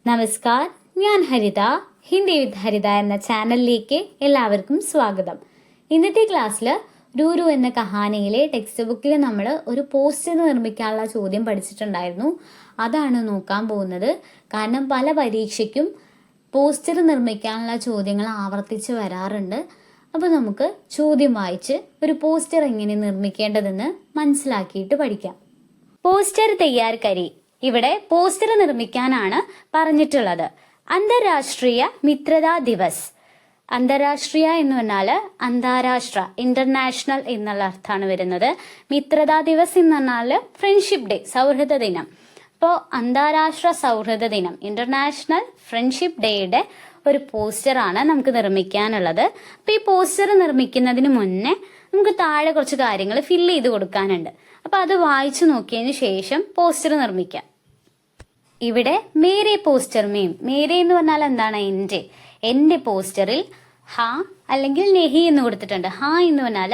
നമസ്കാർ, ഞാൻ ഹരിത. ഹിന്ദി വിത്ത് ഹരിത എന്ന ചാനലിലേക്ക് എല്ലാവർക്കും സ്വാഗതം. ഇന്നത്തെ ക്ലാസ്സിൽ രൂരു എന്ന കഹാനിയിലെ ടെക്സ്റ്റ് ബുക്കിൽ നമ്മൾ ഒരു പോസ്റ്റർ നിർമ്മിക്കാനുള്ള ചോദ്യം പഠിച്ചിട്ടുണ്ടായിരുന്നു. അതാണ് നോക്കാൻ പോകുന്നത്. കാരണം പല പരീക്ഷയ്ക്കും പോസ്റ്റർ നിർമ്മിക്കാനുള്ള ചോദ്യങ്ങൾ ആവർത്തിച്ച് വരാറുണ്ട്. അപ്പോൾ നമുക്ക് ചോദ്യം വായിച്ച് ഒരു പോസ്റ്റർ എങ്ങനെ നിർമ്മിക്കേണ്ടതെന്ന് മനസ്സിലാക്കിയിട്ട് പഠിക്കാം. പോസ്റ്റർ തയ്യാർ കരി. ഇവിടെ പോസ്റ്റർ നിർമ്മിക്കാനാണ് പറഞ്ഞിട്ടുള്ളത്. അന്താരാഷ്ട്രീയ മിത്രതാ ദിവസ്. അന്താരാഷ്ട്രീയ എന്ന് പറഞ്ഞാൽ അന്താരാഷ്ട്ര, ഇന്റർനാഷണൽ എന്നുള്ള അർത്ഥമാണ് വരുന്നത്. മിത്രതാ ദിവസ് എന്ന് പറഞ്ഞാൽ ഫ്രണ്ട്ഷിപ്പ് ഡേ, സൗഹൃദ ദിനം. അപ്പോൾ അന്താരാഷ്ട്ര സൗഹൃദ ദിനം, ഇന്റർനാഷണൽ ഫ്രണ്ട്ഷിപ്പ് ഡേയുടെ ഒരു പോസ്റ്ററാണ് നമുക്ക് നിർമ്മിക്കാനുള്ളത്. അപ്പൊ ഈ പോസ്റ്റർ നിർമ്മിക്കുന്നതിന് മുന്നേ നമുക്ക് താഴെ കുറച്ച് കാര്യങ്ങൾ ഫില്ല് ചെയ്ത് കൊടുക്കാനുണ്ട്. അപ്പൊ അത് വായിച്ചു നോക്കിയതിന് ശേഷം പോസ്റ്റർ നിർമ്മിക്കാം. ഇവിടെ മേരെ പോസ്റ്റർ മേം, മേരെ എന്ന് പറഞ്ഞാൽ എന്താണ്? എന്റെ പോസ്റ്ററിൽ ഹാ അല്ലെങ്കിൽ നെഹി എന്ന് കൊടുത്തിട്ടുണ്ട്. ഹാ എന്ന് പറഞ്ഞാൽ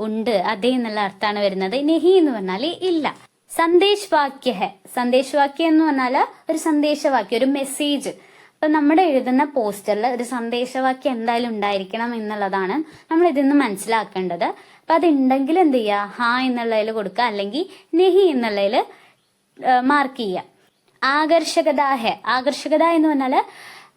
ഉണ്ട്, അതെ എന്നുള്ള അർത്ഥമാണ് വരുന്നത്. നെഹി എന്ന് പറഞ്ഞാൽ ഇല്ല. സന്ദേശ് വാക്യ ഹെ. സന്ദേശ് വാക്യം എന്ന് പറഞ്ഞാൽ ഒരു സന്ദേശവാക്യം, ഒരു മെസ്സേജ്. അപ്പൊ നമ്മുടെ എഴുതുന്ന പോസ്റ്ററിൽ ഒരു സന്ദേശവാക്യം എന്തായാലും ഉണ്ടായിരിക്കണം എന്നുള്ളതാണ് നമ്മൾ ഇതിന്ന് മനസ്സിലാക്കേണ്ടത്. അപ്പൊ അതുണ്ടെങ്കിൽ എന്ത് ചെയ്യുക? ഹാ എന്നുള്ളതിൽ കൊടുക്കുക, അല്ലെങ്കിൽ നെഹി എന്നുള്ളതിൽ മാർക്ക് ചെയ്യുക. ആകർഷകത ഹെ. ആകർഷകത എന്ന് പറഞ്ഞാൽ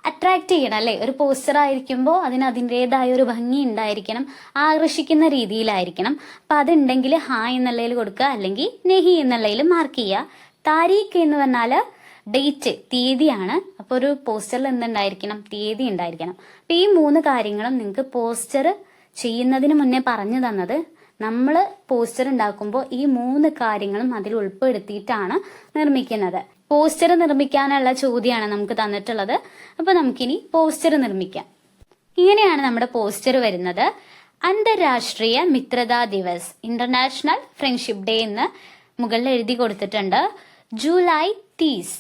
അട്രാക്ട് ചെയ്യണം അല്ലെ? ഒരു പോസ്റ്റർ ആയിരിക്കുമ്പോൾ അതിന് അതിൻ്റെതായ ഒരു ഭംഗി ഉണ്ടായിരിക്കണം, ആകർഷിക്കുന്ന രീതിയിലായിരിക്കണം. അപ്പൊ അതുണ്ടെങ്കിൽ ഹാ എന്നുള്ളതിൽ കൊടുക്കുക, അല്ലെങ്കിൽ നെഹി എന്നുള്ളതിൽ മാർക്ക് ചെയ്യുക. താരീഖ് എന്ന് പറഞ്ഞാൽ ഡേറ്റ്, തീയതിയാണ്. അപ്പൊ ഒരു പോസ്റ്ററിൽ എന്തുണ്ടായിരിക്കണം? തീയതി ഉണ്ടായിരിക്കണം. അപ്പൊ ഈ 3 കാര്യങ്ങളും നിങ്ങൾക്ക് പോസ്റ്റർ ചെയ്യുന്നതിന് മുന്നേ പറഞ്ഞു തന്നത്. നമ്മൾ പോസ്റ്റർ ഉണ്ടാക്കുമ്പോൾ ഈ 3 കാര്യങ്ങളും അതിൽ ഉൾപ്പെടുത്തിയിട്ടാണ് നിർമ്മിക്കുന്നത്. പോസ്റ്റർ നിർമ്മിക്കാനുള്ള ചോദ്യമാണ് നമുക്ക് തന്നിട്ടുള്ളത്. അപ്പൊ നമുക്കിനി പോസ്റ്റർ നിർമ്മിക്കാം. ഇങ്ങനെയാണ് നമ്മുടെ പോസ്റ്റർ വരുന്നത്. അന്താരാഷ്ട്രീയ മിത്രതാ ദിവസ്, ഇന്റർനാഷണൽ ഫ്രണ്ട്ഷിപ്പ് ഡേ എന്ന് മുകളിൽ എഴുതി കൊടുത്തിട്ടുണ്ട്. ജൂലൈ 30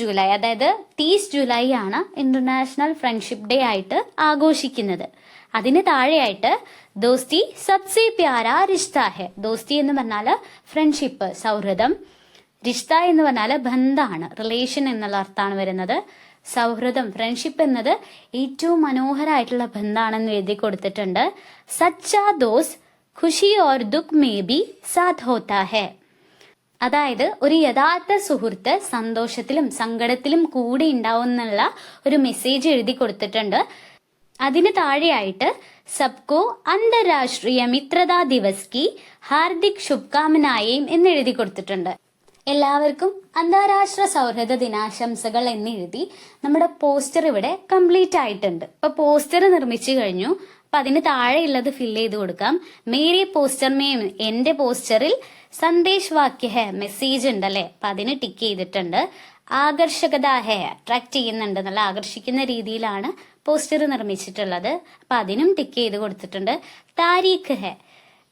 ജൂലൈ, അതായത് 30 ജൂലൈ ആണ് ഇന്റർനാഷണൽ ഫ്രണ്ട്ഷിപ്പ് ഡേ ആയിട്ട് ആഘോഷിക്കുന്നത്. അതിന് താഴെയായിട്ട് ദോസ്തി സബ്സെ പ്യാരാ റിഷ്ത ഹെ. ദോസ്തി എന്ന് പറഞ്ഞാല് ഫ്രണ്ട്ഷിപ്പ്, സൗഹൃദം. റിഷ്ത എന്ന് പറഞ്ഞാല് ബന്ധാണ്, റിലേഷൻ എന്നുള്ള അർത്ഥമാണ് വരുന്നത്. സൗഹൃദം, ഫ്രണ്ട്ഷിപ്പ് എന്നത് ഏറ്റവും മനോഹരമായിട്ടുള്ള ബന്ധാണെന്ന് എഴുതി കൊടുത്തിട്ടുണ്ട്. സച്ചാ ദോസ് ഖുഷി ഓർ ദുഃഖ് മേ ബി സാഥ് ഹോത്താ ഹെ. അതായത് ഒരു യഥാർത്ഥ സുഹൃത്ത് സന്തോഷത്തിലും സങ്കടത്തിലും കൂടെ ഉണ്ടാവും എന്നുള്ള ഒരു മെസ്സേജ് എഴുതി കൊടുത്തിട്ടുണ്ട്. അതിന് താഴെയായിട്ട് സബ്കോ അന്താരാഷ്ട്രീയ മിത്രതാ ദിവസ് കി ഹാർദിക് ശുഭകാമനായേം എന്ന് എഴുതി കൊടുത്തിട്ടുണ്ട്. എല്ലാവർക്കും അന്താരാഷ്ട്ര സൗഹൃദ ദിനാശംസകൾ എന്ന് എഴുതി നമ്മുടെ പോസ്റ്റർ ഇവിടെ കംപ്ലീറ്റ് ആയിട്ടുണ്ട്. ഇപ്പൊ പോസ്റ്റർ നിർമ്മിച്ചു കഴിഞ്ഞു. അപ്പൊ അതിന് താഴെയുള്ളത് ഫില്ല് ചെയ്ത് കൊടുക്കാം. മേരെ പോസ്റ്റർ മേം, എന്റെ പോസ്റ്ററിൽ സന്ദേശ് വാക്യ ഹെ, മെസ്സേജ് ഉണ്ടല്ലേ? അപ്പൊ അതിന് ടിക്ക് ചെയ്തിട്ടുണ്ട്. ആകർഷകത ഹെ, അട്രാക്ട് ചെയ്യുന്നുണ്ട്, നല്ല ആകർഷിക്കുന്ന രീതിയിലാണ് പോസ്റ്റർ നിർമ്മിച്ചിട്ടുള്ളത്. അപ്പൊ അതിനും ടിക്ക് ചെയ്ത് കൊടുത്തിട്ടുണ്ട്. താരീഖ് ഹെ,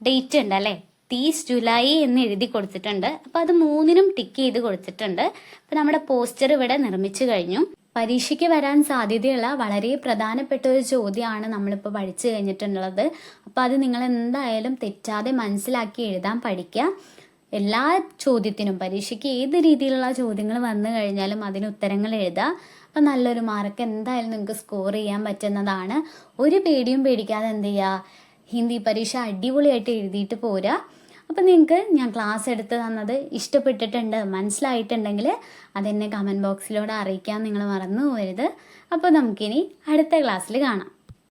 ഡേറ്റ് ഉണ്ട് അല്ലെ? 30 ജൂലൈ എന്ന് എഴുതി കൊടുത്തിട്ടുണ്ട്. അപ്പൊ അത് 3നും ടിക്ക് ചെയ്ത് കൊടുത്തിട്ടുണ്ട്. അപ്പൊ നമ്മുടെ പോസ്റ്റർ ഇവിടെ നിർമ്മിച്ചു കഴിഞ്ഞു. പരീക്ഷയ്ക്ക് വരാൻ സാധ്യതയുള്ള വളരെ പ്രധാനപ്പെട്ട ഒരു ചോദ്യമാണ് നമ്മളിപ്പോൾ പഠിച്ചു കഴിഞ്ഞിട്ടുള്ളത്. അപ്പൊ അത് നിങ്ങൾ എന്തായാലും തെറ്റാതെ മനസ്സിലാക്കി എഴുതാൻ പഠിക്കുക. എല്ലാ ചോദ്യത്തിനും പരീക്ഷയ്ക്ക് ഏത് രീതിയിലുള്ള ചോദ്യങ്ങൾ വന്നു കഴിഞ്ഞാലും അതിന് ഉത്തരങ്ങൾ എഴുതുക. അപ്പൊ നല്ലൊരു മാർക്ക് എന്തായാലും നിങ്ങൾക്ക് സ്കോർ ചെയ്യാൻ പറ്റുന്നതാണ്. ഒരു പേടിയും പേടിക്കാതെ എന്ത് ചെയ്യുക? ഹിന്ദി പരീക്ഷ അടിപൊളിയായിട്ട് എഴുതിയിട്ട് പോരാ. അപ്പം നിങ്ങൾക്ക് ഞാൻ ക്ലാസ് എടുത്ത് തന്നത് ഇഷ്ടപ്പെട്ടിട്ടുണ്ട്, മനസ്സിലായിട്ടുണ്ടെങ്കിൽ അതെന്നെ കമൻറ്റ് ബോക്സിലൂടെ അറിയിക്കാൻ നിങ്ങൾ മറന്നു പോകരുത്. അപ്പോൾ നമുക്കിനി അടുത്ത ക്ലാസ്സിൽ കാണാം.